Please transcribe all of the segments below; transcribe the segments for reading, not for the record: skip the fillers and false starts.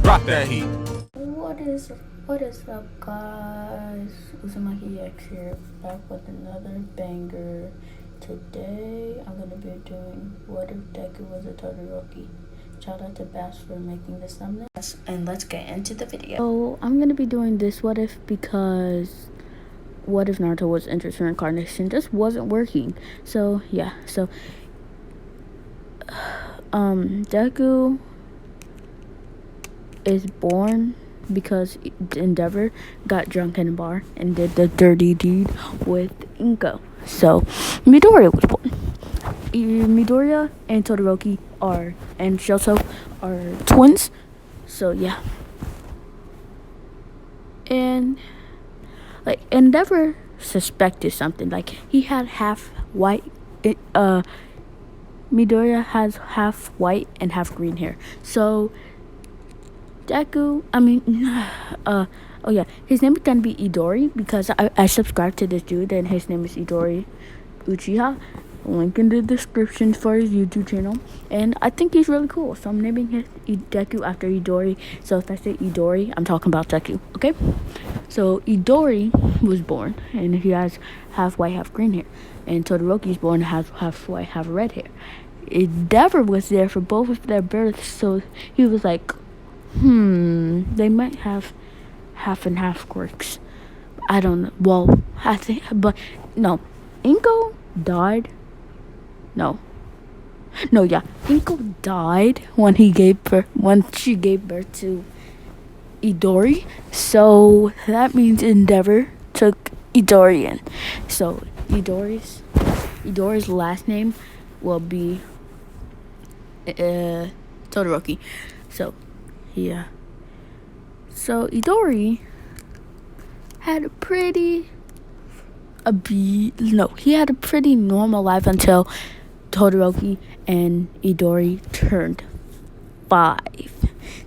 Drop that heat. What is up, guys? Uzumaki X here, back with another banger. Today I'm gonna be doing What If Deku Was a Todoroki. Shout out to Bass for making this thumbnail. And let's get into the video. So I'm gonna be doing this what if because what if Naruto was Interest Reincarnation just wasn't working. So yeah, Deku is born because Endeavor got drunk in a bar and did the dirty deed with Inko. So Midoriya was born. Midoriya and Todoroki and Shoto are twins. So yeah. And like Endeavor suspected something. Like he had half white Midoriya has half white and half green hair. So Deku, oh yeah, his name is gonna be Idori because I subscribe to this dude and his name is Idori Uchiha. Link in the description for his YouTube channel, and I think he's really cool. So I'm naming his Deku after Idori. So if I say Idori, I'm talking about Deku. Okay. So Idori was born and he has half white, half green hair, and Todoroki's born half white, half red hair. Endeavor was there for both of their births, so he was like, they might have half and half quirks. I don't know. Well, I think, but no. Inko died. No, yeah. Inko died when she gave birth to Idori. So that means Endeavor took Idori in. So Idori's last name will be Todoroki. So yeah. So Idori had a pretty normal life until Todoroki and Idori turned 5.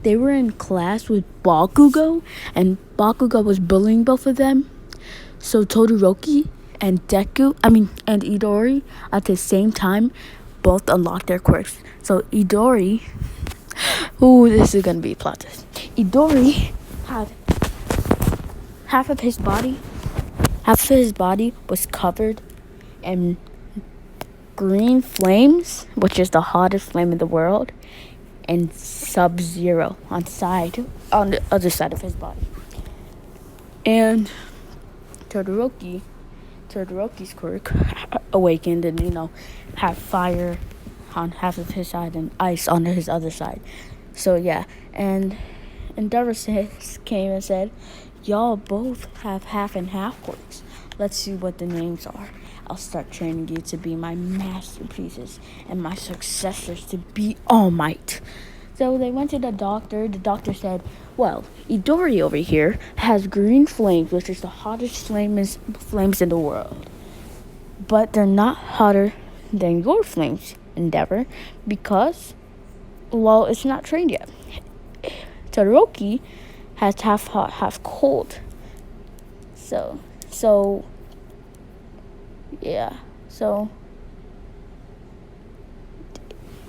They were in class with Bakugo, and Bakugo was bullying both of them. So Todoroki and Idori at the same time both unlocked their quirks. So Idori, this is gonna be a plot twist. Idori had half of his body was covered in green flames, which is the hottest flame in the world, and Sub-Zero on the other side of his body. And Todoroki's quirk awakened and had fire on half of his side and ice on his other side. So yeah, and Endeavor came and said, y'all both have half and half quirks. Let's see what the names are. I'll start training you to be my masterpieces and my successors to be All Might. So they went to the doctor. The doctor said, well, Idori over here has green flames, which is the hottest flames in the world. But they're not hotter than your flames, Endeavor, because, well, it's not trained yet. Todoroki has half hot, half cold. So yeah. So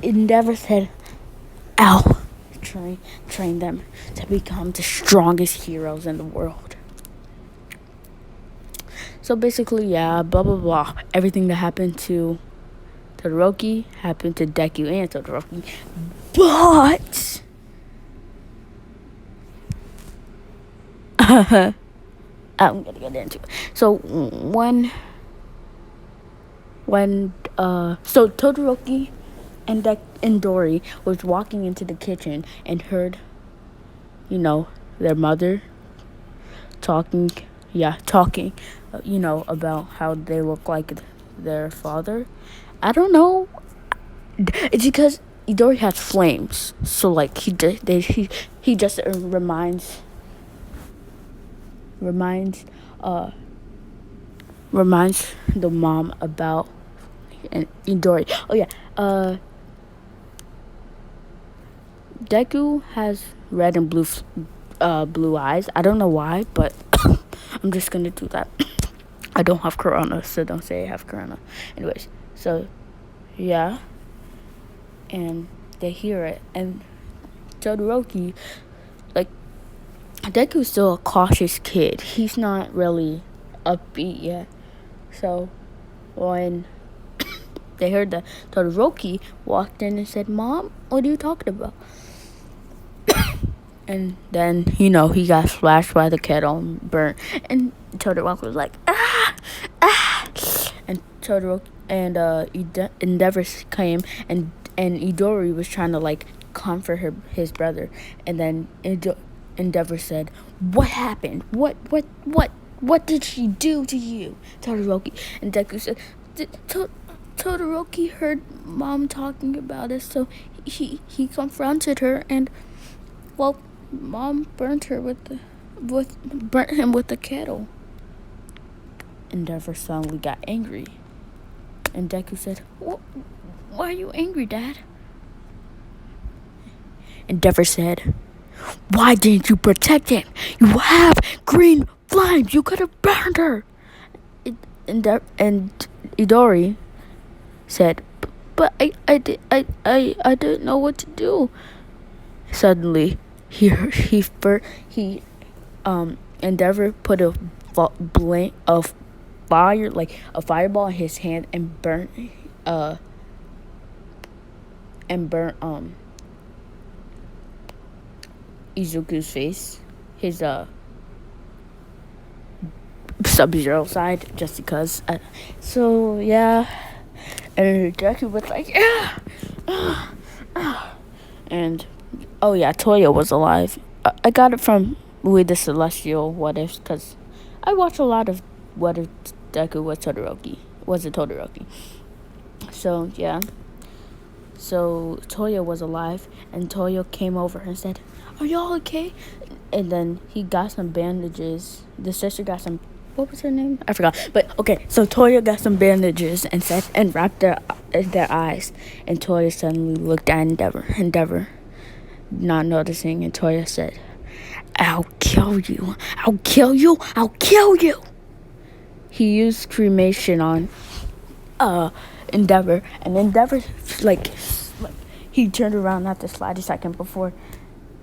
Endeavor said, "Ow, train them to become the strongest heroes in the world." So basically, yeah, blah blah blah. Everything that happened to Todoroki happened to Deku and Todoroki, but I'm gonna get into it. So so Todoroki and Dori was walking into the kitchen and heard, their mother talking, about how they look like their father. I don't know. It's because Idori has flames, so like he just reminds the mom about Idori. Oh yeah, Deku has red and blue eyes. I don't know why, but I'm just gonna do that. I don't have corona, so don't say I have corona. Anyways, so yeah, and they hear it, and Todoroki like, Deku's still a cautious kid. He's not really upbeat yet. So when they heard that Todoroki walked in and said, "Mom, what are you talking about?" And then, he got splashed by the kettle and burnt. And Todoroki was like, "Ah! Ah!" And Todoroki and Endeavor came, and Idori was trying to, like, comfort his brother. And then Endeavor said, "What happened? What did she do to you, Todoroki?" And Deku said, Todoroki heard Mom talking about it, so he confronted her, and, well, Mom burnt him with the kettle. Endeavor suddenly got angry, and Deku said, "Why are you angry, Dad?" Endeavor said, "Why didn't you protect him? You have green flames. You could have burned her." And Idori said, "But I didn't know what to do." Suddenly, Endeavor put a fireball in his hand and burnt Izuku's face, his Sub-Zero side, just because. So yeah, and Deku was like, "Yeah," and oh yeah, Toya was alive. I got it from With the Celestial What Ifs, because I watch a lot of What If Deku was Todoroki. So yeah. So Toya was alive, and Toya came over and said, "Are y'all okay?" And then he got some bandages. The sister got some, what was her name? I forgot. But okay, so Toya got some bandages and wrapped their eyes. And Toya suddenly looked at Endeavor, not noticing, and Toya said, "I'll kill you. I'll kill you. I'll kill you." He used cremation on Endeavor, and Endeavor, like he turned around at the slightest second before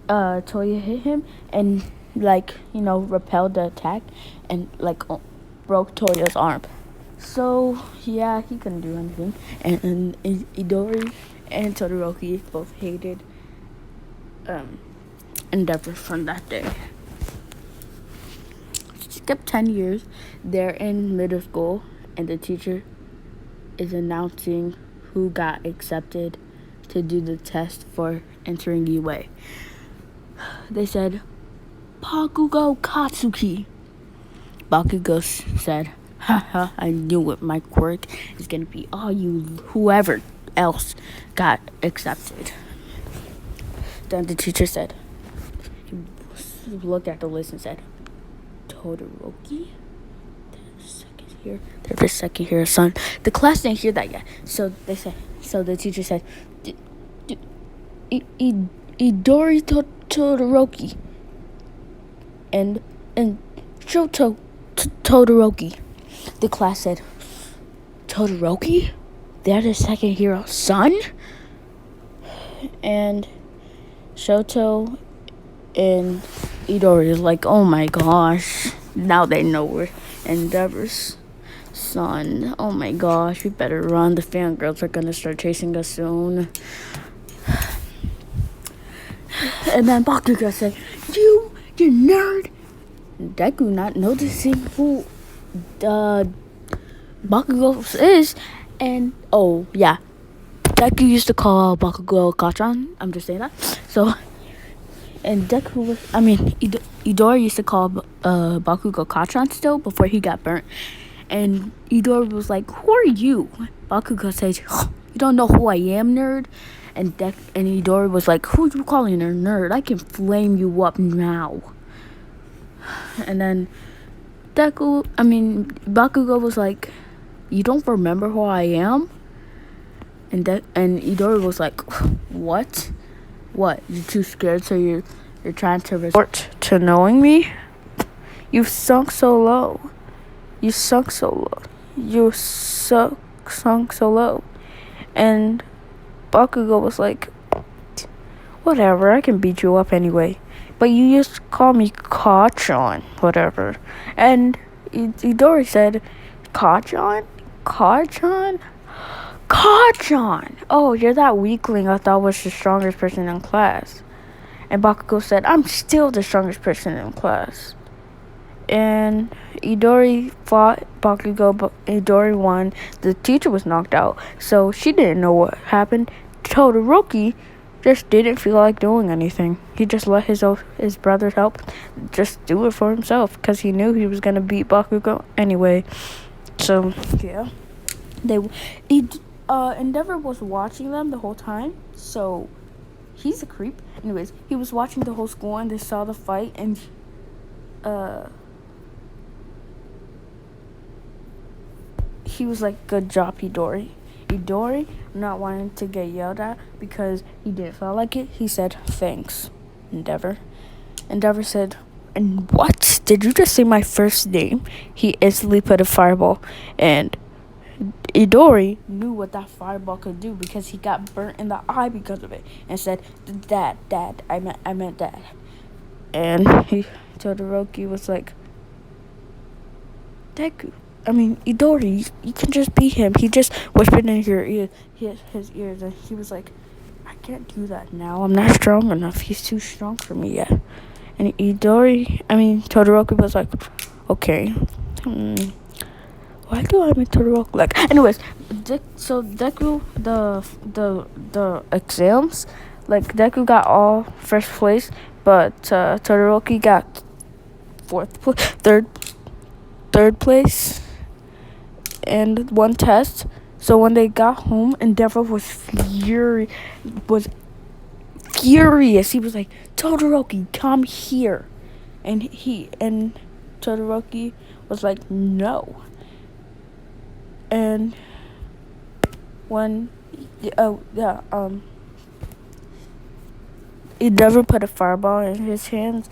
Toya hit him, and repelled the attack, and broke Toya's arm. So yeah, he couldn't do anything, and Idori and Todoroki both hated Endeavor from that day. Skip 10 years, they're in middle school, and the teacher is announcing who got accepted to do the test for entering UA. They said, "Bakugo Katsuki." Bakugo said, "Haha, I knew it. My quirk is gonna be all you, whoever else got accepted." Then the teacher said, he looked at the list and said, "Todoroki? There's a second here, son." The class didn't hear that yet. So the teacher said, "Idori Todoroki and Shoto Todoroki." The class said, "Todoroki? They're the second hero's son?" And Shoto and Idori is like, "Oh my gosh, now they know we're Endeavor's son. Oh my gosh, we better run. The fangirls are gonna start chasing us soon." And then Bakugo said, you nerd." Deku, not noticing who Bakugo is, and oh yeah, Deku used to call Bakugo Kachan. I'm just saying that. So, and Idori used to call Bakugo Kachan still before he got burnt. And Idori was like, "Who are you?" Bakugo says, "You don't know who I am, nerd." And Idori was like, "Who you calling a nerd? I can flame you up now." And then Bakugo was like, "You don't remember who I am?" And Idori was like, "What? What? You too scared, so you're trying to resort to knowing me? You've sunk so low. You sunk so low. You sunk so low." And Bakugo was like, Whatever, I can beat you up anyway. But you just call me Kachan, whatever. And Idori said, Kachan? Kachan? Kachan! Oh, you're that weakling I thought was the strongest person in class. And Bakugo said, I'm still the strongest person in class. And Idori fought Bakugo, but Idori won. The teacher was knocked out, so she didn't know what happened. Todoroki just didn't feel like doing anything. He just let his brothers help just do it for himself because he knew he was going to beat Bakugo anyway. So, yeah. Endeavor was watching them the whole time, so he's a creep. Anyways, he was watching the whole school and they saw the fight and he was like, good job, Idori. Idori, not wanting to get yelled at because he didn't feel like it, he said, thanks, Endeavor. Endeavor said, and what? Did you just say my first name? He instantly put a fireball, and Idori knew what that fireball could do because he got burnt in the eye because of it, and said, Dad, I meant Dad. And Todoroki was like, deku. Idori, you can just beat him. He just whispered in your ear, his ears, and he was like, I can't do that now. I'm not strong enough. He's too strong for me yet. And Todoroki was like, okay. Why do I make Todoroki like? Anyways, so Deku, the exams, like Deku got all first place, but Todoroki got third place. And one test. So when they got home, Endeavor was furious. He was like, Todoroki, come here. And Todoroki was like, no. And when Endeavor put a fireball in his hands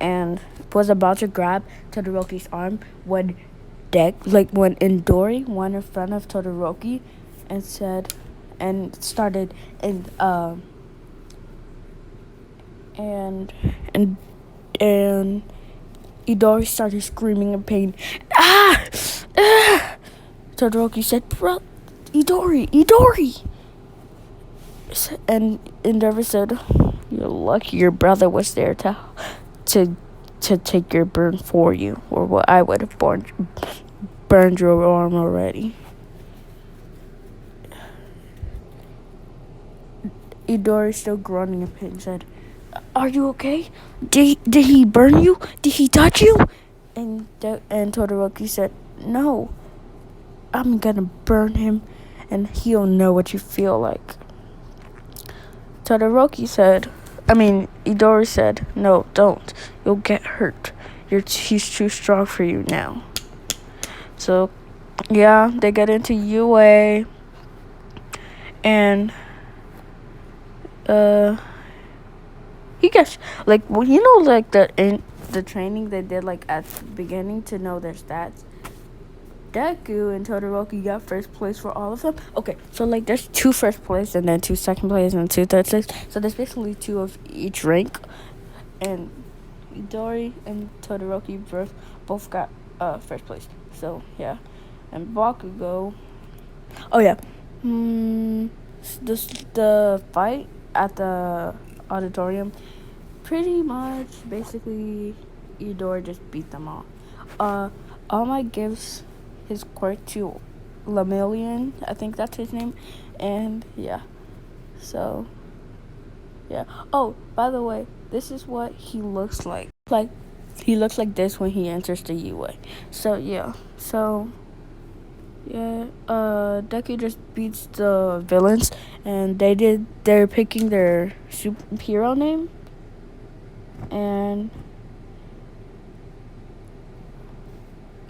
and was about to grab Todoroki's arm when Idori went in front of Todoroki and started Idori started screaming in pain. Ah! Todoroki said, bro, Idori. And Endeavor said, you're lucky your brother was there to take your burn for you, or what I would have burned your arm already. Idori, still groaning in pain, said, are you okay? Did he burn you? Did he touch you? And Todoroki said, no. I'm gonna burn him, and he'll know what you feel like. Idori said, no, don't. You'll get hurt. He's too strong for you now. So, yeah, they get into UA, and he gets the training they did at the beginning to know their stats. Deku and Todoroki got first place for all of them. Okay, so there's 2 first place and then 2 second place and 2 third place. So there's basically 2 of each rank. And Idori and Todoroki both got first place. So yeah, and Bakugo. Oh yeah, the fight at the auditorium. Pretty much, basically, Idori just beat them all. All Might gives his quirk to Lemillion, I think that's his name, and yeah, so yeah. Oh, by the way, this is what he looks like. He looks like this when he enters the UA. So yeah, Deku just beats the villains, and they're picking their superhero name, and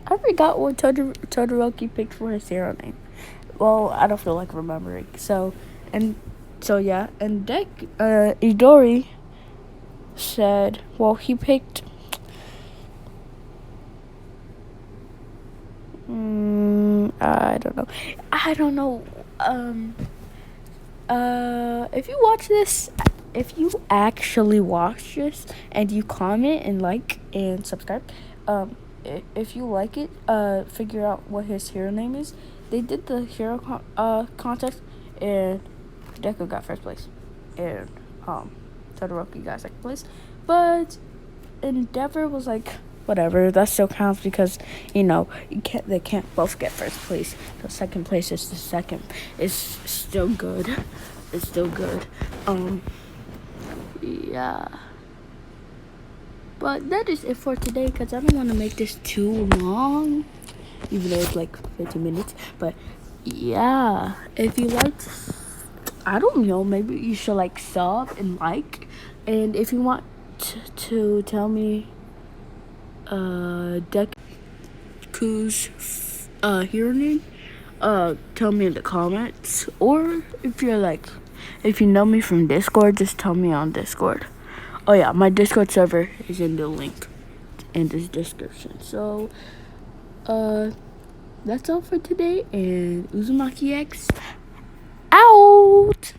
I forgot what Todoroki picked for his hero name. Well, I don't feel like remembering. Idori said, well, he picked I don't know. If you watch this, if you actually watch this and you comment and like and subscribe, if you like it, figure out what his hero name is. They did the hero contest, and Deku got first place, and Todoroki got second place, but Endeavor was like, whatever, that still counts because they can't both get first place. So second place is the second. It's still good. It's still good. Yeah. But that is it for today because I don't want to make this too long, even though it's like 15 minutes. But yeah, if you liked, I don't know, maybe you should like sub and like. And if you want to tell me Deku's hero name, tell me in the comments. Or if you know me from Discord, just tell me on Discord. Oh yeah, my Discord server is in the link in this description. So that's all for today, and Uzumaki X out.